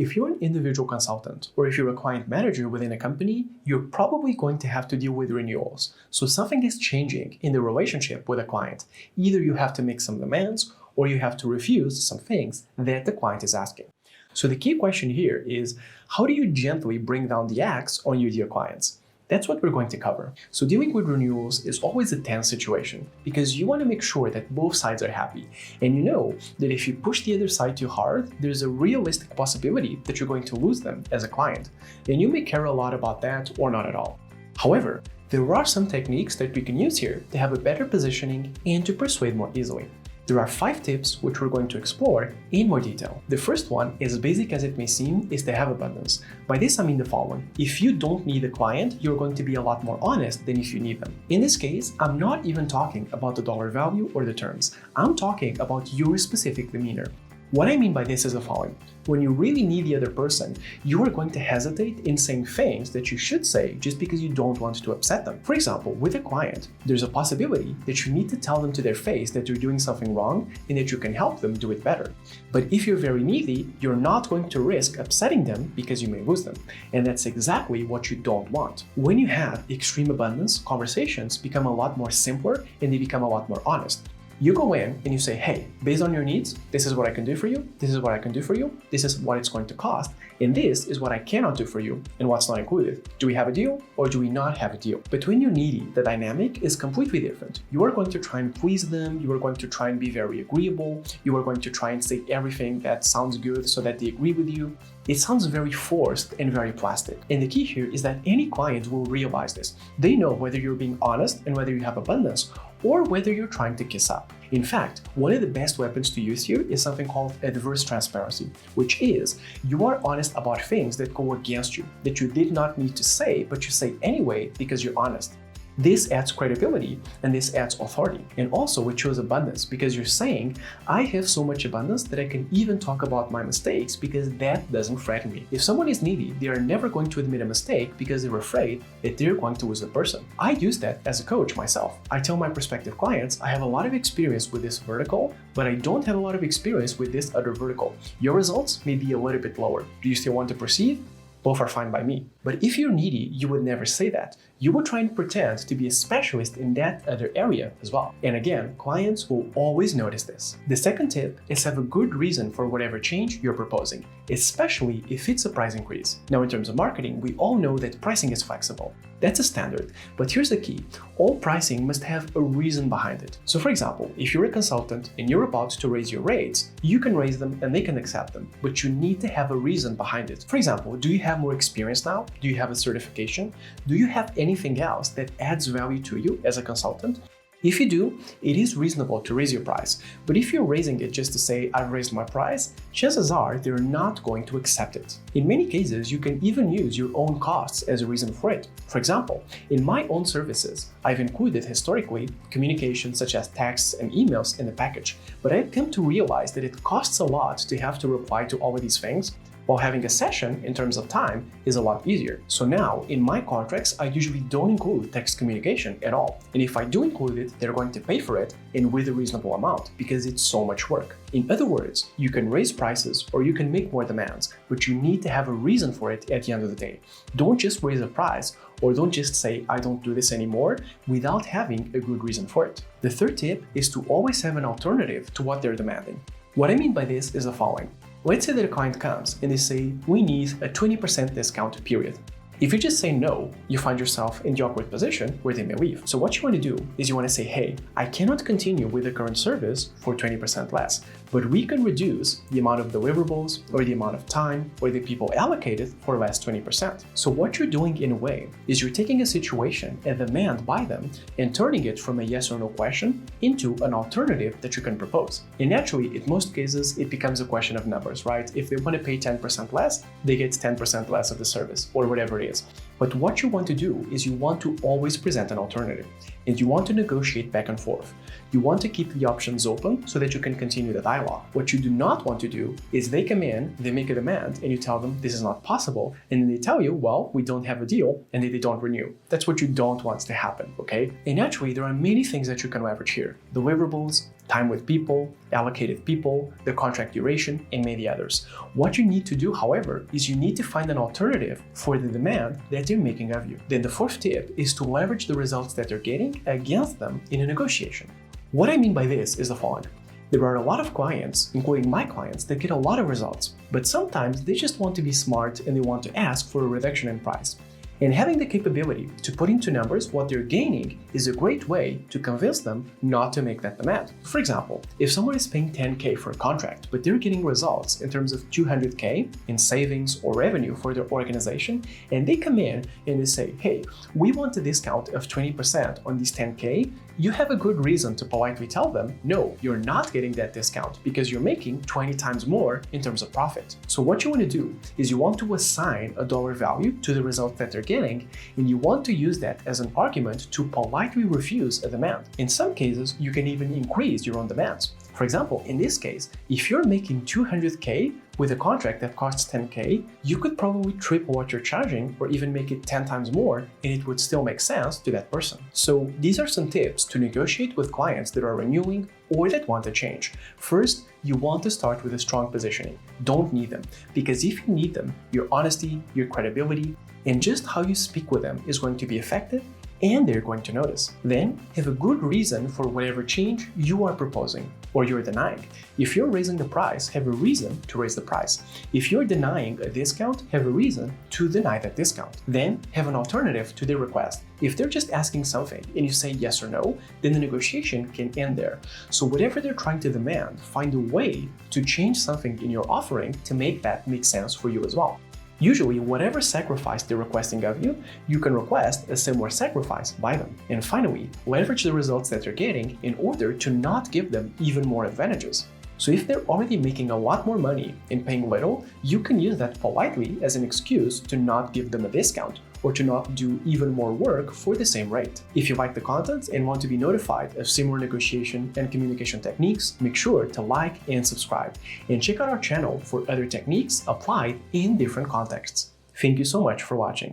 If you're an individual consultant or if you're a client manager within a company, you're probably going to have to deal with renewals. So something is changing in the relationship with a client. Either you have to make some demands or you have to refuse some things that the client is asking. So the key question here is, how do you gently bring down the axe on your dear clients? That's what we're going to cover. So dealing with renewals is always a tense situation because you want to make sure that both sides are happy. And you know that if you push the other side too hard, there's a realistic possibility that you're going to lose them as a client. And you may care a lot about that or not at all. However, there are some techniques that we can use here to have a better positioning and to persuade more easily. There are 5 tips which we're going to explore in more detail. The first one, as basic as it may seem, is to have abundance. By this I mean the following. If you don't need a client, you're going to be a lot more honest than if you need them. In this case, I'm not even talking about the dollar value or the terms. I'm talking about your specific demeanor. What I mean by this is the following. When you really need the other person, you are going to hesitate in saying things that you should say just because you don't want to upset them. For example, with a client, there's a possibility that you need to tell them to their face that you're doing something wrong and that you can help them do it better. But if you're very needy, you're not going to risk upsetting them because you may lose them. And that's exactly what you don't want. When you have extreme abundance, conversations become a lot more simpler and they become a lot more honest. You go in and you say, hey, based on your needs, this is what I can do for you, this is what I can do for you, this is what it's going to cost, and this is what I cannot do for you and what's not included. Do we have a deal or do we not have a deal? But when you're needy, the dynamic is completely different. You are going to try and please them, you are going to try and be very agreeable, you are going to try and say everything that sounds good so that they agree with you. It sounds very forced and very plastic. And the key here is that any client will realize this. They know whether you're being honest and whether you have abundance or whether you're trying to kiss up. In fact, one of the best weapons to use here is something called adverse transparency, which is you are honest about things that go against you, that you did not need to say, but you say anyway because you're honest. This adds credibility and this adds authority. And also it shows abundance because you're saying, I have so much abundance that I can even talk about my mistakes because that doesn't threaten me. If someone is needy, they are never going to admit a mistake because they're afraid that they're going to lose the person. I use that as a coach myself. I tell my prospective clients, I have a lot of experience with this vertical, but I don't have a lot of experience with this other vertical. Your results may be a little bit lower. Do you still want to proceed? Both are fine by me. But if you're needy, you would never say that. You would try and pretend to be a specialist in that other area as well. And again, clients will always notice this. The second tip is have a good reason for whatever change you're proposing, especially if it's a price increase. Now, in terms of marketing, we all know that pricing is flexible. That's a standard. But here's the key. All pricing must have a reason behind it. So for example, if you're a consultant and you're about to raise your rates, you can raise them and they can accept them, but you need to have a reason behind it. For example, do you have more experience now? Do you have a certification? Do you have anything else that adds value to you as a consultant? If you do, it is reasonable to raise your price. But if you're raising it just to say, I've raised my price, chances are they're not going to accept it. In many cases, you can even use your own costs as a reason for it. For example, in my own services, I've included historically communications such as texts and emails in the package, but I've come to realize that it costs a lot to have to reply to all of these things, while having a session in terms of time is a lot easier. So now, in my contracts, I usually don't include text communication at all. And if I do include it, they're going to pay for it and with a reasonable amount because it's so much work. In other words, you can raise prices or you can make more demands, but you need to have a reason for it at the end of the day. Don't just raise a price or don't just say, I don't do this anymore without having a good reason for it. The third tip is to always have an alternative to what they're demanding. What I mean by this is the following. Let's say that a client comes and they say, we need a 20% discount period. If you just say no, you find yourself in the awkward position where they may leave. So what you want to do is you want to say, hey, I cannot continue with the current service for 20% less, but we can reduce the amount of deliverables or the amount of time or the people allocated for less 20%. So what you're doing in a way is you're taking a situation and demand by them and turning it from a yes or no question into an alternative that you can propose. And naturally, in most cases, it becomes a question of numbers, right? If they want to pay 10% less, they get 10% less of the service or whatever it is. But what you want to do is you want to always present an alternative and you want to negotiate back and forth. You want to keep the options open so that you can continue the dialogue. What you do not want to do is they come in, they make a demand and you tell them this is not possible and then they tell you, well, we don't have a deal and then they don't renew. That's what you don't want to happen, okay? And naturally, there are many things that you can leverage here. Deliverables, time with people, allocated people, the contract duration, and many others. What you need to do, however, is you need to find an alternative for the demand that they're making of you. Then the fourth tip is to leverage the results that they're getting against them in a negotiation. What I mean by this is the following. There are a lot of clients, including my clients, that get a lot of results, but sometimes they just want to be smart and they want to ask for a reduction in price. And having the capability to put into numbers what they're gaining is a great way to convince them not to make that demand. For example, if someone is paying 10K for a contract, but they're getting results in terms of 200K in savings or revenue for their organization, and they come in and they say, hey, we want a discount of 20% on these 10K, you have a good reason to politely tell them, no, you're not getting that discount because you're making 20 times more in terms of profit. So what you want to do is you want to assign a dollar value to the result that they're getting, and you want to use that as an argument to politely refuse a demand. In some cases, you can even increase your own demands. For example, in this case, if you're making 200K with a contract that costs 10K, you could probably triple what you're charging or even make it 10 times more, and it would still make sense to that person. So these are some tips to negotiate with clients that are renewing or that want to change. First, you want to start with a strong positioning. Don't need them, because if you need them, your honesty, your credibility, and just how you speak with them is going to be effective, and they're going to notice. Then have a good reason for whatever change you are proposing or you're denying. If you're raising the price, have a reason to raise the price. If you're denying a discount, have a reason to deny that discount. Then have an alternative to their request. If they're just asking something and you say yes or no, then the negotiation can end there. So whatever they're trying to demand, find a way to change something in your offering to make that make sense for you as well. Usually, whatever sacrifice they're requesting of you, you can request a similar sacrifice by them. And finally, leverage the results that they're getting in order to not give them even more advantages. So if they're already making a lot more money and paying little, you can use that politely as an excuse to not give them a discount or to not do even more work for the same rate. If you like the content and want to be notified of similar negotiation and communication techniques, make sure to like and subscribe, and check out our channel for other techniques applied in different contexts. Thank you so much for watching.